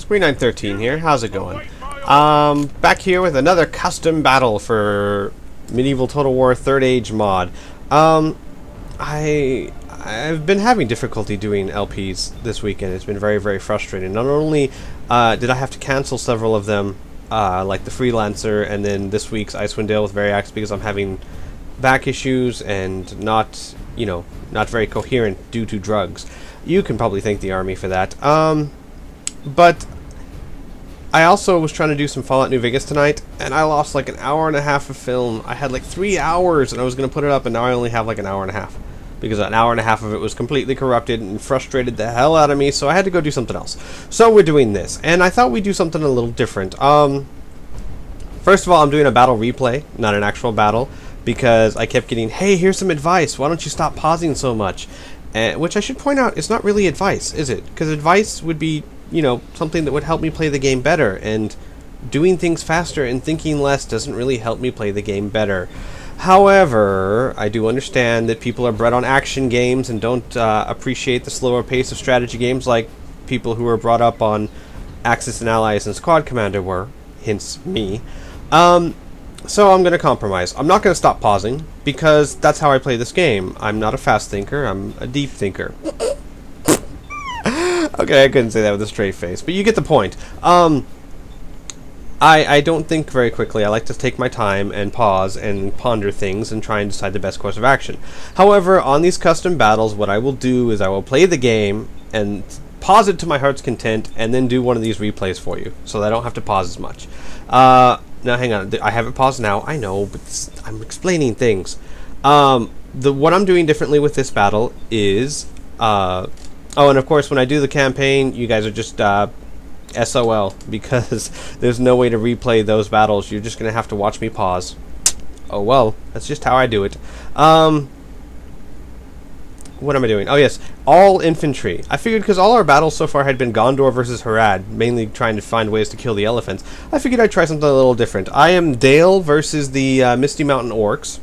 Squee913 here. How's it going? Back here with another custom battle for Medieval Total War 3rd Age mod. I've been having difficulty doing LPs this weekend. It's been very, very frustrating. Not only did I have to cancel several of them, like the Freelancer, and then this week's Icewind Dale with Variax because I'm having back issues and not very coherent due to drugs. You can probably thank the army for that. But I also was trying to do some Fallout New Vegas tonight, and I lost like an hour and a half of film. I had like 3 hours, and I was going to put it up, and now I only have like an hour and a half. Because an hour and a half of it was completely corrupted and frustrated the hell out of me, so I had to go do something else. So we're doing this, and I thought we'd do something a little different. First of all, I'm doing a battle replay, not an actual battle, because I kept getting, hey, here's some advice, why don't you stop pausing so much? Which I should point out, it's not really advice, is it? Because advice would be, something that would help me play the game better, and doing things faster and thinking less doesn't really help me play the game better. However, I do understand that people are bred on action games and don't appreciate the slower pace of strategy games like people who were brought up on Axis and Allies and Squad Commander were, hence me. So I'm going to compromise. I'm not going to stop pausing, because that's how I play this game. I'm not a fast thinker, I'm a deep thinker. Okay, I couldn't say that with a straight face, but you get the point. I don't think very quickly. I like to take my time and pause and ponder things and try and decide the best course of action. However, on these custom battles, what I will do is I will play the game and pause it to my heart's content and then do one of these replays for you, so that I don't have to pause as much. Now, hang on. I have it paused now. I know, but I'm explaining things. What I'm doing differently with this battle is... oh, and of course, when I do the campaign, you guys are just... SOL, because there's no way to replay those battles. You're just going to have to watch me pause. Oh well, that's just how I do it. What am I doing? Oh yes, all infantry. I figured because all our battles so far had been Gondor versus Harad, mainly trying to find ways to kill the elephants, I figured I'd try something a little different. I am Dale versus the Misty Mountain Orcs.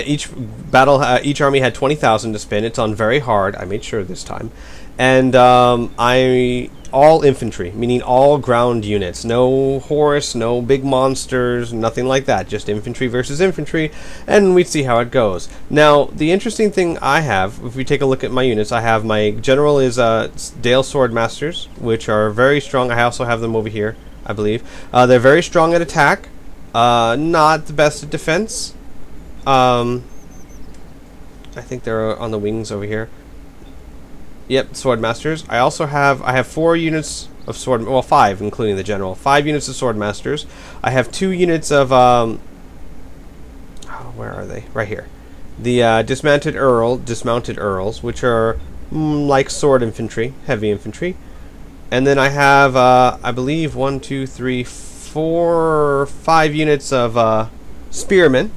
Each army had 20,000 to spin. It's on very hard. I made sure this time. And all infantry, meaning all ground units. No horse, no big monsters, nothing like that. Just infantry versus infantry, and we'd see how it goes. Now, the interesting thing I have, if we take a look at my units, I have my general is Dale Swordmasters, which are very strong. I also have them over here, I believe. They're very strong at attack, not the best at defense. I think they're on the wings over here. Yep, Swordmasters. I have 4 units of sword, well 5 including the general. 5 units of Swordmasters. I have 2 units of where are they? Right here. The dismounted Earls, which are like sword infantry, heavy infantry. And then I have I believe 1, 2, 3, 4, 5 units of spearmen.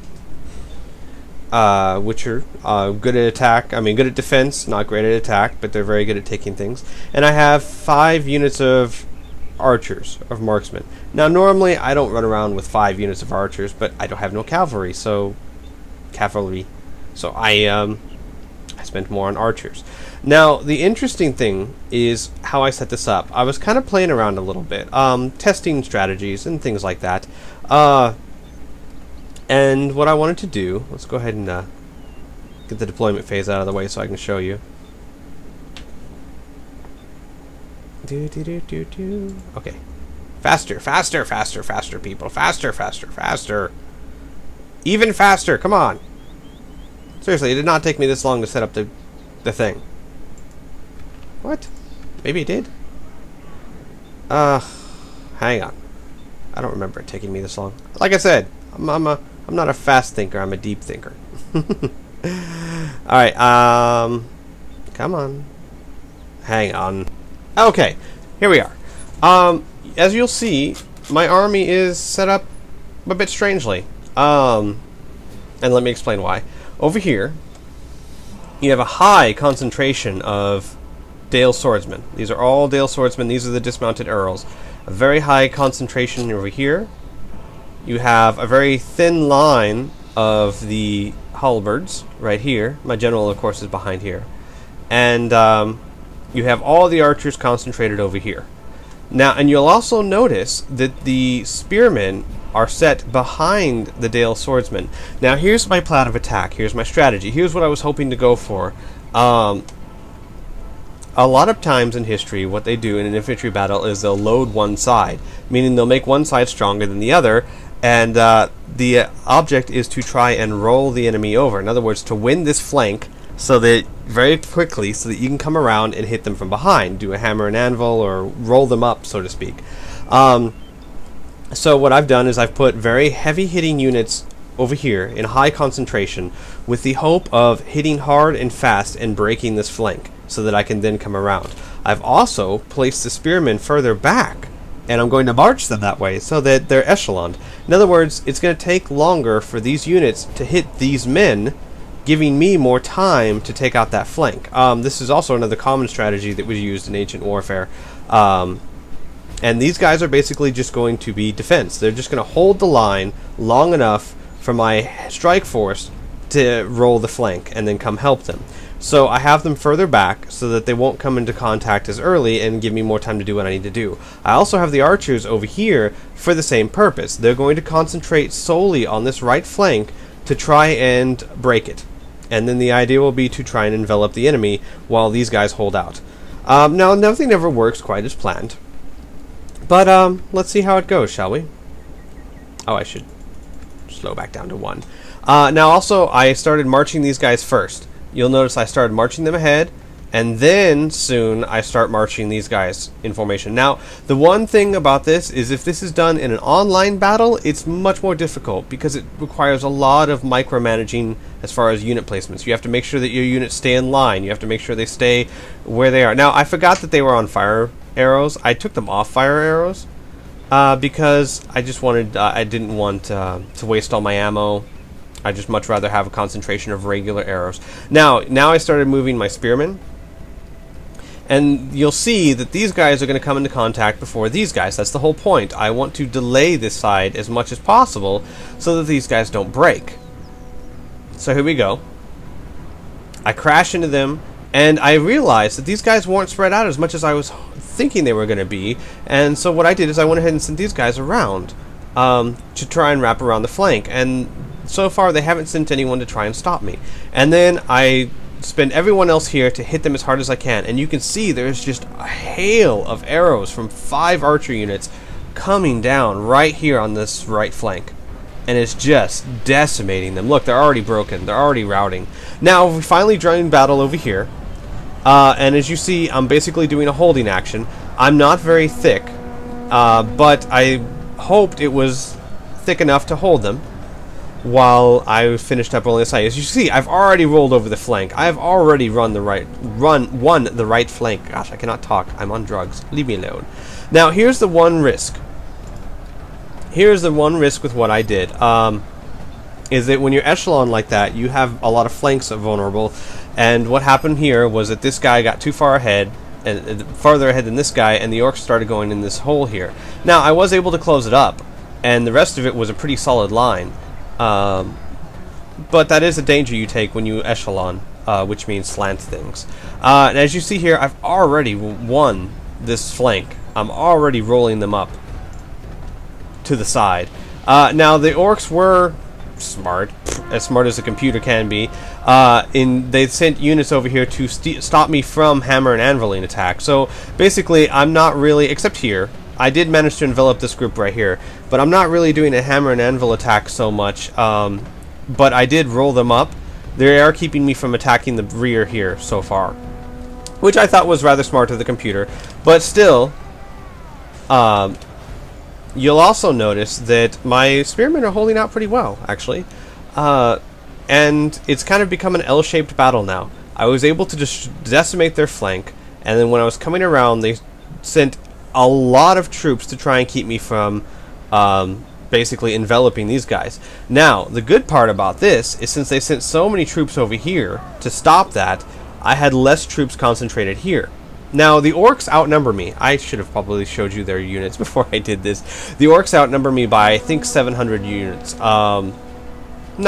Which are good at attack. I mean, good at defense, not great at attack, but they're very good at taking things. And I have 5 units of archers, of marksmen. Now, normally I don't run around with 5 units of archers, but I don't have no cavalry, so I spent more on archers. Now, the interesting thing is how I set this up. I was kind of playing around a little bit, testing strategies and things like that. And what I wanted to do, let's go ahead and get the deployment phase out of the way so I can show you. Okay. Faster, faster, faster, faster, people. Faster, faster, faster. Even faster, come on. Seriously, it did not take me this long to set up the thing. What? Maybe it did? Hang on. I don't remember it taking me this long. Like I said, I'm not a fast thinker, I'm a deep thinker. Alright, come on. Hang on. Okay, here we are. As you'll see, my army is set up a bit strangely. And let me explain why. Over here, you have a high concentration of Dale Swordsmen. These are all Dale Swordsmen, these are the dismounted Earls. A very high concentration over here. You have a very thin line of the halberds right here. My general, of course, is behind here. And you have all the archers concentrated over here. Now, and you'll also notice that the spearmen are set behind the Dale swordsmen. Now, here's my plan of attack. Here's my strategy. Here's what I was hoping to go for. A lot of times in history, what they do in an infantry battle is they'll load one side, meaning they'll make one side stronger than the other, and the object is to try and roll the enemy over. In other words, to win this flank so that very quickly, so that you can come around and hit them from behind, do a hammer and anvil, or roll them up, so to speak. So what I've done is I've put very heavy hitting units over here in high concentration with the hope of hitting hard and fast and breaking this flank so that I can then come around. I've also placed the spearmen further back, and I'm going to march them that way so that they're echeloned. In other words, it's going to take longer for these units to hit these men, giving me more time to take out that flank. This is also another common strategy that was used in ancient warfare. And these guys are basically just going to be defense. They're just going to hold the line long enough for my strike force to roll the flank and then come help them. So I have them further back so that they won't come into contact as early and give me more time to do what I need to do. I also have the archers over here for the same purpose. They're going to concentrate solely on this right flank to try and break it. And then the idea will be to try and envelop the enemy while these guys hold out. Now, nothing ever works quite as planned. But let's see how it goes, shall we? Oh, I should slow back down to 1. Now, also, I started marching these guys first. You'll notice I started marching them ahead, and then soon I start marching these guys in formation. Now, the one thing about this is if this is done in an online battle, it's much more difficult because it requires a lot of micromanaging as far as unit placements. You have to make sure that your units stay in line. You have to make sure they stay where they are. Now, I forgot that they were on fire arrows. I took them off fire arrows because I just wanted, I didn't want to waste all my ammo. I just much rather have a concentration of regular arrows. Now I started moving my spearmen, and you'll see that these guys are going to come into contact before these guys. That's the whole point. I want to delay this side as much as possible so that these guys don't break. So here we go. I crash into them, and I realized that these guys weren't spread out as much as I was thinking they were going to be, and so what I did is I went ahead and sent these guys around to try and wrap around the flank, and so far they haven't sent anyone to try and stop me. And then I spend everyone else here to hit them as hard as I can, and you can see there's just a hail of arrows from 5 archer units coming down right here on this right flank, and it's just decimating them. Look, they're already broken, they're already routing. Now we finally joined battle over here, and as you see, I'm basically doing a holding action. I'm not very thick, but I hoped it was thick enough to hold them while I finished up rolling the side. As you see, I've already rolled over the flank. I've already won the right flank. Gosh, I cannot talk. I'm on drugs. Leave me alone. Now, here's the one risk. Here's the one risk with what I did. Is that when you're echelon like that, you have a lot of flanks vulnerable. And what happened here was that this guy got too far ahead, and farther ahead than this guy, and the orcs started going in this hole here. Now, I was able to close it up, and the rest of it was a pretty solid line. But that is a danger you take when you echelon, which means slant things. And as you see here, I've already won this flank. I'm already rolling them up to the side. Now, the orcs were smart, as smart as a computer can be. They sent units over here to stop me from hammer and anviling attack. So basically, I'm not really, except here, I did manage to envelop this group right here, but I'm not really doing a hammer and anvil attack so much, but I did roll them up. They are keeping me from attacking the rear here so far, which I thought was rather smart of the computer, but still, you'll also notice that my spearmen are holding out pretty well, actually, and it's kind of become an L-shaped battle now. I was able to just decimate their flank, and then when I was coming around, they sent a lot of troops to try and keep me from basically enveloping these guys. Now, the good part about this is since they sent so many troops over here to stop that, I had less troops concentrated here. Now, the orcs outnumber me. I should have probably showed you their units before I did this. The orcs outnumber me by, I think, 700 units. Not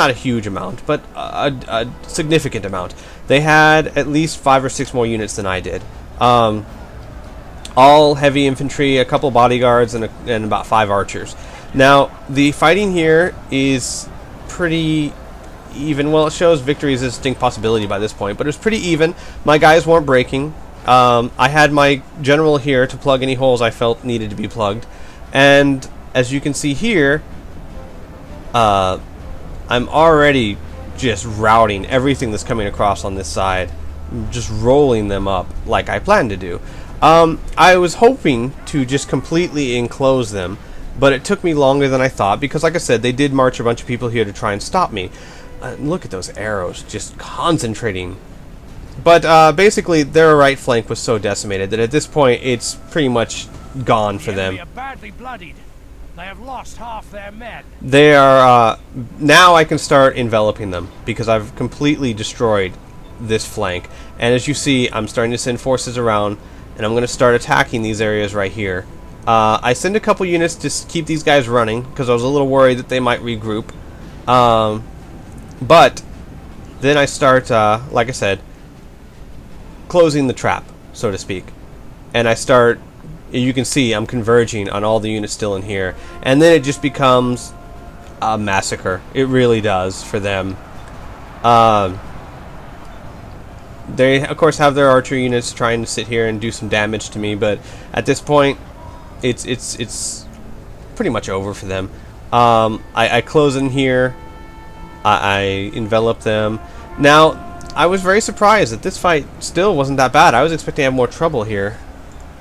a huge amount, but a significant amount. They had at least 5 or 6 more units than I did. All heavy infantry, a couple bodyguards, and about 5 archers. Now, the fighting here is pretty even. Well, it shows victory is a distinct possibility by this point, but it was pretty even. My guys weren't breaking. I had my general here to plug any holes I felt needed to be plugged. And as you can see here, I'm already just routing everything that's coming across on this side. Just rolling them up like I planned to do. I was hoping to just completely enclose them, but it took me longer than I thought because, like I said, they did march a bunch of people here to try and stop me. Look at those arrows just concentrating. But basically, their right flank was so decimated that at this point, it's pretty much gone for them. Are badly bloodied. They have lost half their men. They are now I can start enveloping them because I've completely destroyed this flank. And as you see, I'm starting to send forces around, and I'm going to start attacking these areas right here. I send a couple units to keep these guys running because I was a little worried that they might regroup. But then I start, like I said, closing the trap, so to speak. And I start, you can see I'm converging on all the units still in here. And then it just becomes a massacre. It really does for them. They, of course, have their archer units trying to sit here and do some damage to me, but at this point, it's pretty much over for them. I close in here. I envelop them. Now, I was very surprised that this fight still wasn't that bad. I was expecting to have more trouble here.